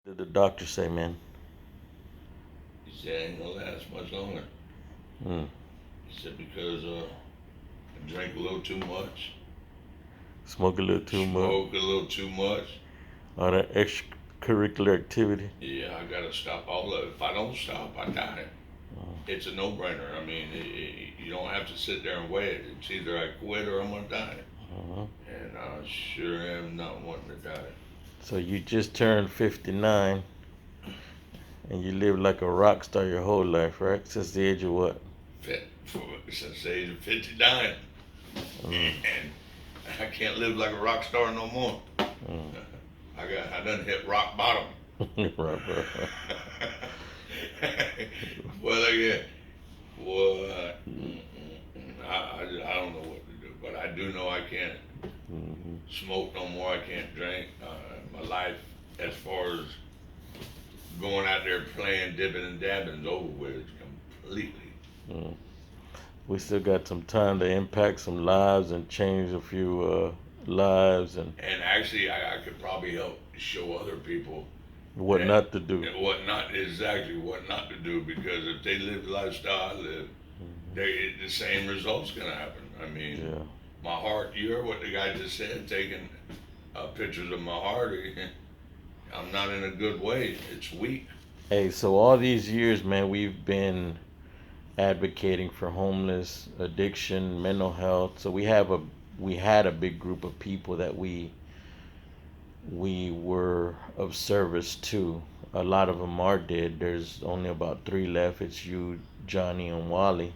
Did the doctor say, man? He said I ain't gonna last much longer. Mm. He said because I drank a little too much, Smoke a little too much. smoke a little too much. All that extracurricular activity. Yeah, I gotta stop all of it. If I don't stop, I die. It's a no-brainer. I mean, you don't have to sit there and wait. It's either I quit or I'm gonna die. Uh-huh. And I sure am not wanting to die. So you just turned 59 and you lived like a rock star your whole life, right? Since the age of what? Since the age of 59, Mm. and I can't live like a rock star no more. Mm. I done hit rock bottom. Right, bro. Well, again, what? I don't know what to do, but I do know I can't Mm-hmm. smoke no more. I can't drink. My life, as far as going out there playing, dipping and dabbing, is over with completely. Mm. We still got some time to impact some lives and change a few lives and And actually, I could probably help show other people what that not to do. what not exactly what not to do, because if they live the lifestyle I live, Hmm. the same results gonna happen. I mean, Yeah. my heart. You heard what the guy just said, taking pictures of my heart. I'm not in a good way. It's weak. Hey, so all these years, man, we've been advocating for homeless, addiction, mental health. So we had a big group of people that we were of service to. A lot of them are dead. There's only about three left. It's you, Johnny, and Wally.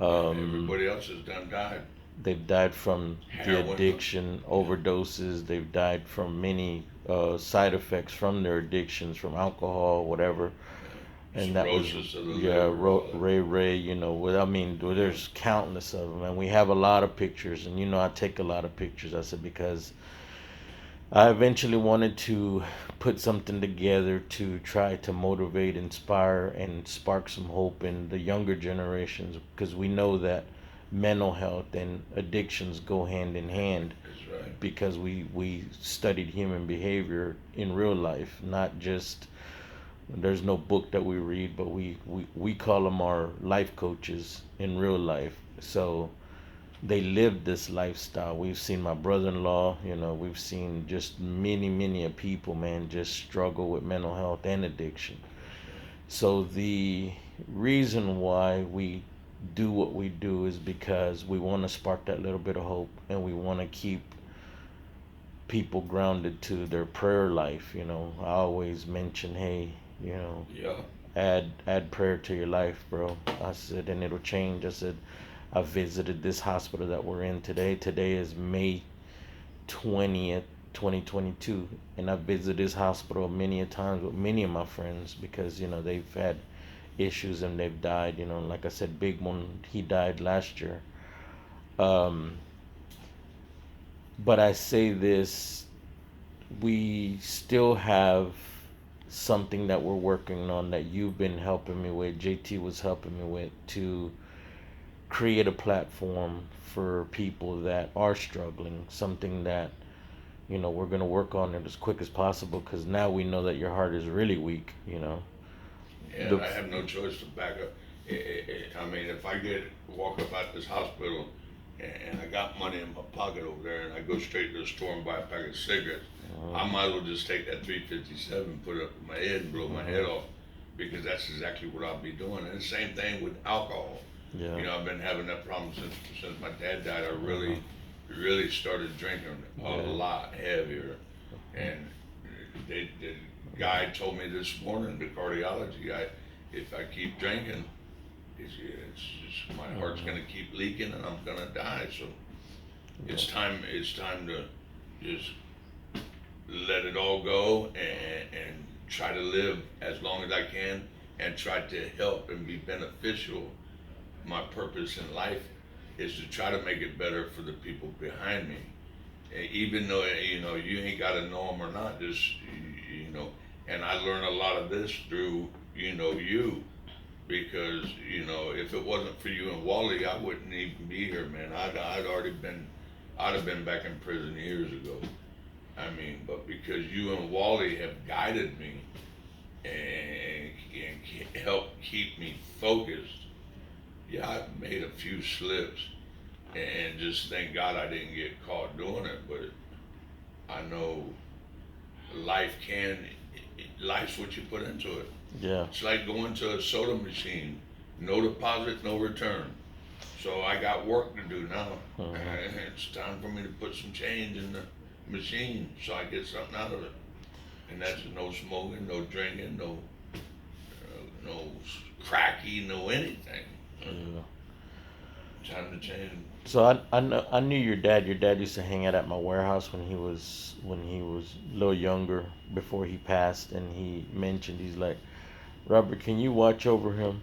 Yeah, Um, everybody else has done died. they've died from the Heroin. addiction, Yeah. overdoses. They've died from many side effects from their addictions, from alcohol, whatever. Yeah. And that was, Cirrhosis of the yeah, liver, all that. Ray, I mean, there's countless of them, and we have a lot of pictures. And I take a lot of pictures. I said because I eventually wanted to put something together to try to motivate, inspire, and spark some hope in the younger generations, because we know that mental health and addictions go hand in hand, That's right. because we studied human behavior in real life, not just, there's no book that we read, but we call them our life coaches in real life. So they live this lifestyle. We've seen my brother-in-law, we've seen just many of people, man, just struggle with mental health and addiction. That's right. So the reason why we do what we do is because we want to spark that little bit of hope, and we want to keep people grounded to their prayer life. I always mention, hey, you know, Yeah. add prayer to your life, bro. I said, and it'll change. I said, I visited this hospital that we're in today. Today is May 20th, 2022, and I visited this hospital many a times with many of my friends, because they've had issues and they've died. Like I said, big one, he died last year. Um, but I say this, we still have something that we're working on, that you've been helping me with, JT was helping me with, to create a platform for people that are struggling, something that we're going to work on it as quick as possible, because now we know that your heart is really weak. And The I have no choice to back up. I mean, if I walk up out this hospital and I got money in my pocket over there and I go straight to the store and buy a pack of cigarettes, I might as well just take that 357, put it up in my head and blow my head off, because that's exactly what I'll be doing. And the same thing with alcohol. Yeah. I've been having that problem since my dad died. I Uh-huh. really started drinking a Yeah. lot heavier, and the guy told me this morning, the cardiology guy, if I keep drinking, it's just my heart's Uh-huh. gonna keep leaking and I'm gonna die. So Yeah. it's time to just let it all go, and try to live as long as I can, and try to help and be beneficial. My purpose in life is to try to make it better for the people behind me. Even though you ain't got to know them or not, just you know. And I learned a lot of this through you, because if it wasn't for you and Wally, I wouldn't even be here, man. I'd have been back in prison years ago. I mean, but because you and Wally have guided me and helped keep me focused, yeah, I've made a few slips, and just thank God I didn't get caught doing it. But I know life can, life's what you put into it. Yeah. It's like going to a soda machine, no deposit, no return. So I got work to do now. Mhm. It's time for me to put some change in the machine so I get something out of it. And that's no smoking, no drinking, no cracky, no anything. Yeah. Time to change. So I knew your dad. Your dad used to hang out at my warehouse when he was a little younger before he passed, and he mentioned he's like, Robert, can you watch over him?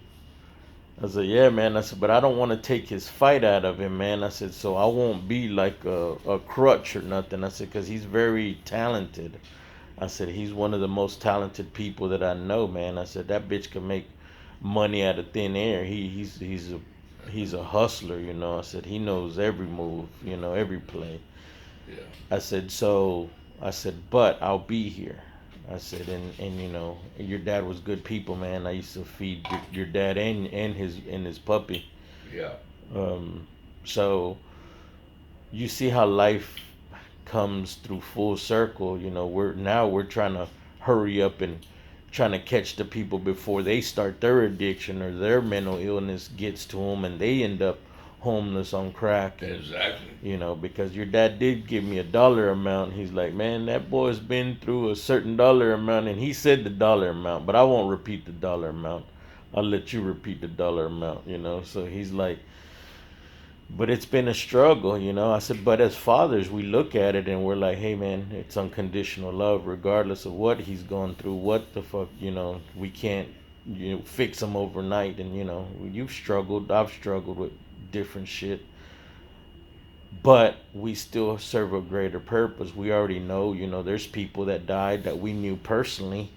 I said, yeah, man. I said, but I don't want to take his fight out of him, man. I said, so I won't be like a crutch or nothing. I said, because he's very talented. I said, he's one of the most talented people that I know, man. I said, that bitch can make money out of thin air. He's a hustler, you know. I said, he knows every move, you know, every play. Yeah. I said, so I said, but I'll be here. I said, and you know, your dad was good people, man. I used to feed your dad and his puppy. Yeah. Um, so you see how life comes through full circle. You know, we're trying to hurry up and trying to catch the people before they start their addiction or their mental illness gets to them and they end up homeless on crack. And Exactly. you know, because your dad did give me a dollar amount. He's like, man, that boy's been through a certain dollar amount, and he said the dollar amount, but I won't repeat the dollar amount. I'll let you repeat the dollar amount, you know. So he's like, but it's been a struggle, you know. I said, but as fathers, we look at it and we're like, hey, man, it's unconditional love, regardless of what he's going through. What the fuck, you know, we can't, you know, fix him overnight. And, you know, you've struggled, I've struggled with different shit, but we still serve a greater purpose. We already know, you know, there's people that died that we knew personally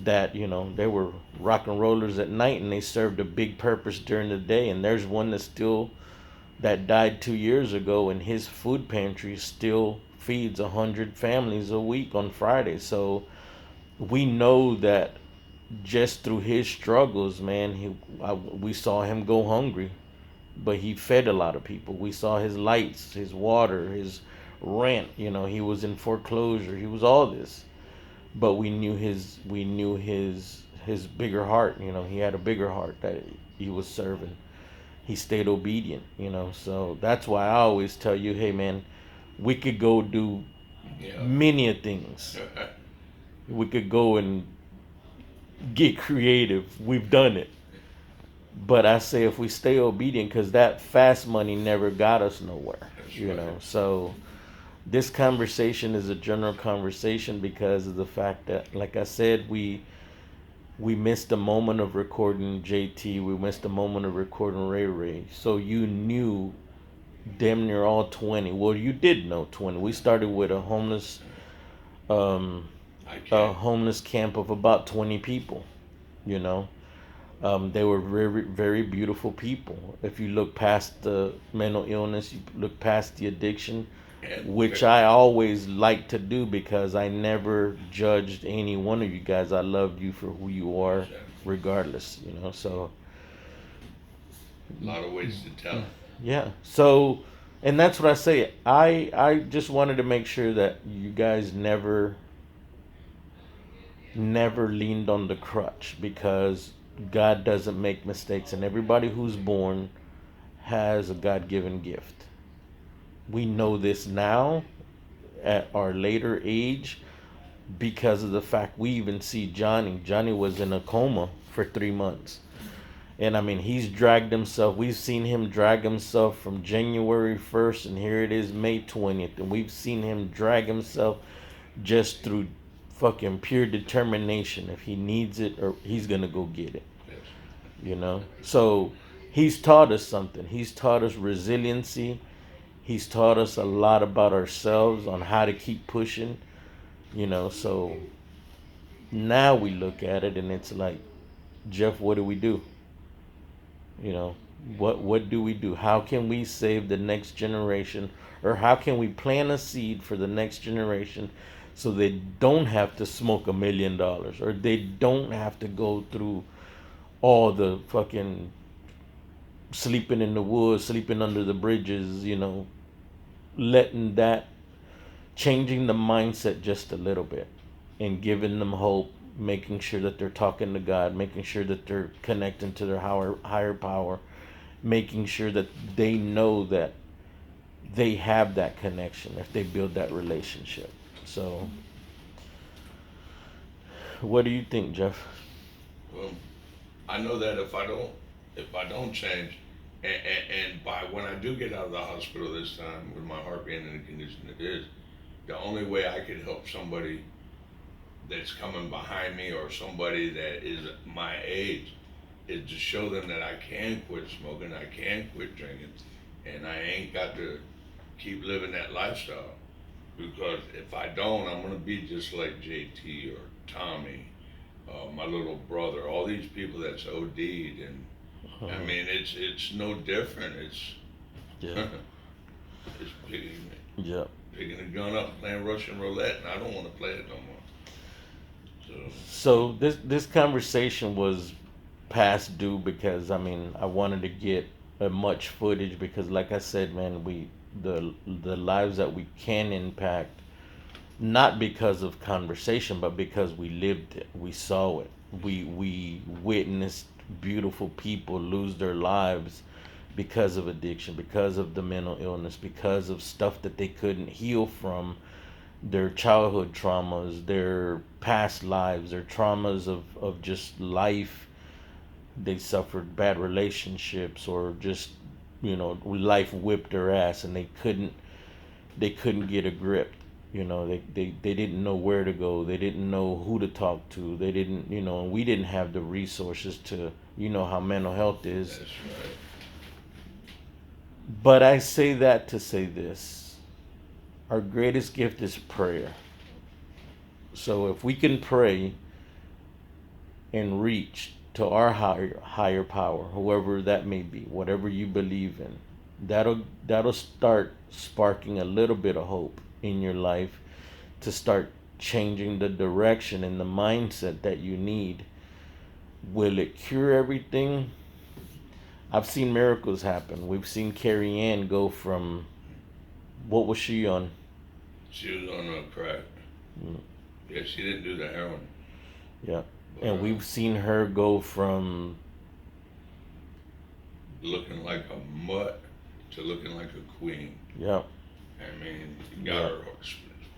that, you know, they were rock and rollers at night and they served a big purpose during the day. And there's one that died 2 years ago, and his food pantry still feeds 100 families a week on Friday. So we know that just through his struggles, man, we saw him go hungry, but he fed a lot of people. We saw his lights, his water, his rent. You know, he was in foreclosure. He was all this, but we knew his bigger heart. You know, he had a bigger heart that he was serving. He stayed obedient, you know. So that's why I always tell you, hey, man, we could go do Yeah. many things. We could go and get creative. We've done it. But I say if we stay obedient, because that fast money never got us nowhere, That's you right. know. So this conversation is a general conversation because of the fact that, like I said, we missed a moment of recording JT. We missed a moment of recording Ray Ray. So you knew damn near all 20. Well, you did know 20. We started with um, I a can't. homeless camp of about 20 people. You know, they were very, very beautiful people. If you look past the mental illness, you look past the addiction, And which I always like to do because I never judged any one of you guys. I loved you for who you are, regardless, you know. So, a lot of ways to tell. yeah. So, and that's what I say. I just wanted to make sure that you guys never leaned on the crutch because God doesn't make mistakes, and everybody who's born has a God-given gift. We know this now at our later age because of the fact we even see Johnny. Johnny was in a coma for 3 months. And I mean, he's dragged himself. We've seen him drag himself from January 1st, and here it is May 20th. And we've seen him drag himself just through fucking pure determination. If he needs it, or he's going to go get it, Yes. you know? So he's taught us something. He's taught us resiliency. He's taught us a lot about ourselves on how to keep pushing, you know? So now we look at it and it's like, Jeff, what do? You know, What do we do? How can we save the next generation, or how can we plant a seed for the next generation so they don't have to smoke $1 million, or they don't have to go through all the fucking sleeping in the woods, sleeping under the bridges, letting that, changing the mindset just a little bit and giving them hope, making sure that they're talking to God, making sure that they're connecting to their higher power, making sure that they know that they have that connection if they build that relationship. So, what do you think, Jeff? Well, I know that if I don't change, and by when I do get out of the hospital this time with my heart being in the condition it is, the only way I could help somebody that's coming behind me or somebody that is my age is to show them that I can quit smoking, I can quit drinking, and I ain't got to keep living that lifestyle. Because if I don't, I'm gonna be just like JT or Tommy, my little brother, all these people that's OD'd, and I mean it's no different. It's Yeah. it's Yeah. picking a gun up, playing Russian roulette, and I don't want to play it no more. So So this conversation was past due because I wanted to get much footage because, like I said, man, the lives that we can impact, not because of conversation, but because we lived it, we saw it, we witnessed beautiful people lose their lives because of addiction, because of the mental illness, because of stuff that they couldn't heal from, their childhood traumas, their past lives, their traumas of just life. They suffered bad relationships, or just life whipped their ass, and they couldn't get a grip. They didn't know where to go. They didn't know who to talk to. They didn't, and we didn't have the resources to, how mental health is. that's right. But I say that to say this: our greatest gift is prayer. So if we can pray and reach to our higher power, whoever that may be, whatever you believe in, that'll start sparking a little bit of hope in your life to start changing the direction and the mindset that you need. Will it cure everything? I've seen miracles happen. We've seen Carrie Ann go from, what was she on? She was on a crack. Mm. Yeah, she didn't do the heroin. Yeah. But, And we've seen her go from, looking like a mutt to looking like a queen. yeah, I mean, you got yeah, her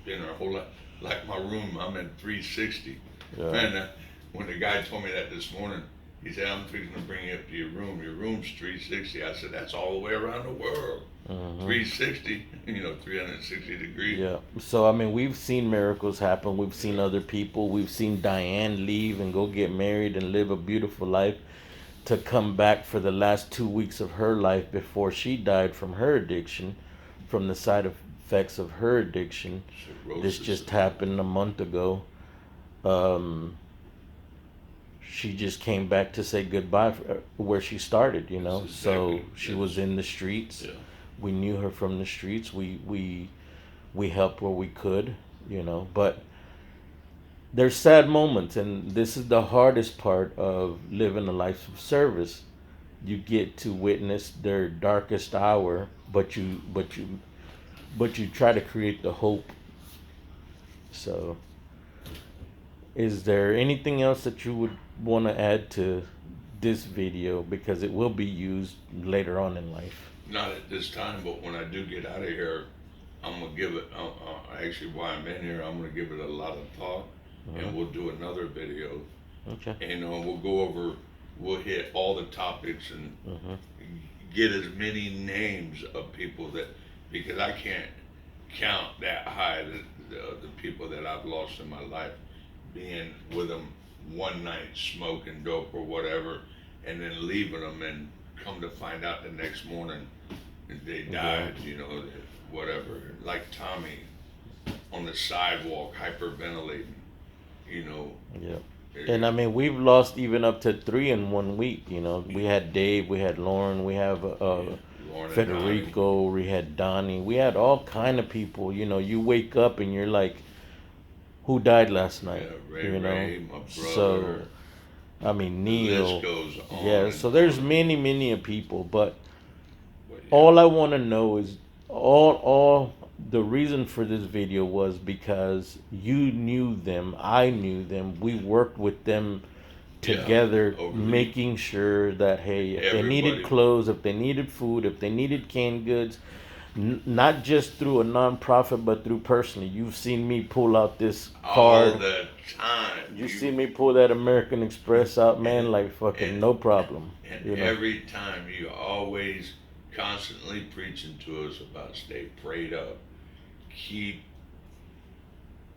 spin her whole life. Like my room, I'm in 360. yeah. Man, when the guy told me that this morning, he said, I'm fixing to bring you up to your room. Your room's 360. I said, that's all the way around the world. Hmm. 360, 360 degrees. Yeah. So we've seen miracles happen. We've seen other people. We've seen Diane leave and go get married and live a beautiful life, to come back for the last 2 weeks of her life before she died from her addiction, from the side effects of her addiction. This Cirrhosis. just happened a month ago. Um, she just came back to say goodbye where she started, That's So exactly. she was in the streets. Yeah. We knew her from the streets. We helped where we could, But there's sad moments, and this is the hardest part of living a life of service. You get to witness their darkest hour, but you try to create the hope. So, is there anything else that you would want to add to this video, because it will be used later on in life? Not at this time, but when I do get out of here, I'm gonna give it. Actually, while I'm in here, I'm gonna give it a lot of thought, and we'll do another video. Okay. And we'll go over. We'll hit all the topics and Hmm. get as many names of people that, because I can't count that high the people that I've lost in my life, being with them one night smoking dope or whatever, and then leaving them, and come to find out the next morning they died, whatever. Like Tommy on the sidewalk hyperventilating, Yeah. And I mean, we've lost even up to 3 in 1 week. You know, we had Dave, we had Lauren, we have Yeah, Lauren and Donnie. Federico, we had Donnie, we had all kind of people. You know, you wake up and you're like, who died last Yeah, night? Ray You know, Ray, my so brother. I mean The list Neil. goes on Yeah, and so there's on. many people, but But yeah, all I want to know is all the reason for this video was because you knew them, I knew them, we worked with them yeah, together, over the making sure that hey, if they needed everybody. clothes, if they needed food, if they needed canned goods, not just through a nonprofit, but through personally. You've seen me pull out this All card. the time. You see me pull that American Express out, man, like fucking and no problem. and You know. every time you always constantly preaching to us about stay prayed up, keep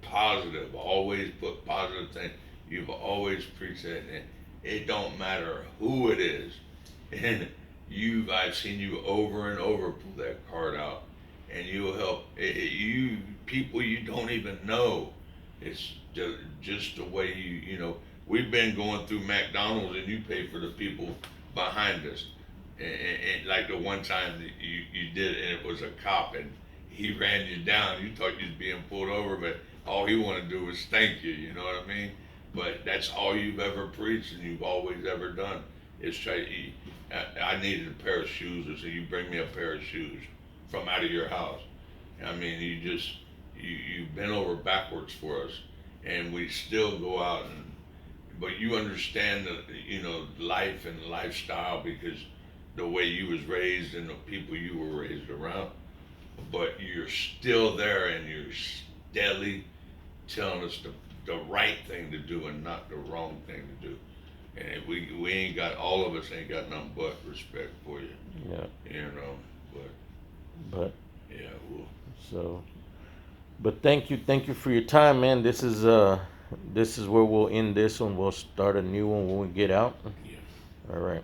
positive, always put positive things. You've always preached that, and it don't matter who it is. And I've seen you over and over pull that card out, and you'll help you people you don't even know. It's just the way you know. We've been going through McDonald's, and you pay for the people behind us. And like the one time that you did, and it was a cop, and he ran you down. You thought you was being pulled over, but all he wanted to do was thank you. You know what I mean? But that's all you've ever preached, and you've always ever done is try. I needed a pair of shoes, or so you bring me a pair of shoes from out of your house. I mean, you've been over backwards for us, and we still go out and. But you understand the life and lifestyle because the way you was raised and the people you were raised around. But you're still there, and you're steadily telling us the right thing to do and not the wrong thing to do. And we ain't got all of us ain't got nothing but respect for you, Yeah, you know. But but yeah, well, so, but thank you for your time, man. This is where we'll end this one. We'll start a new one when we get out. yeah. All right.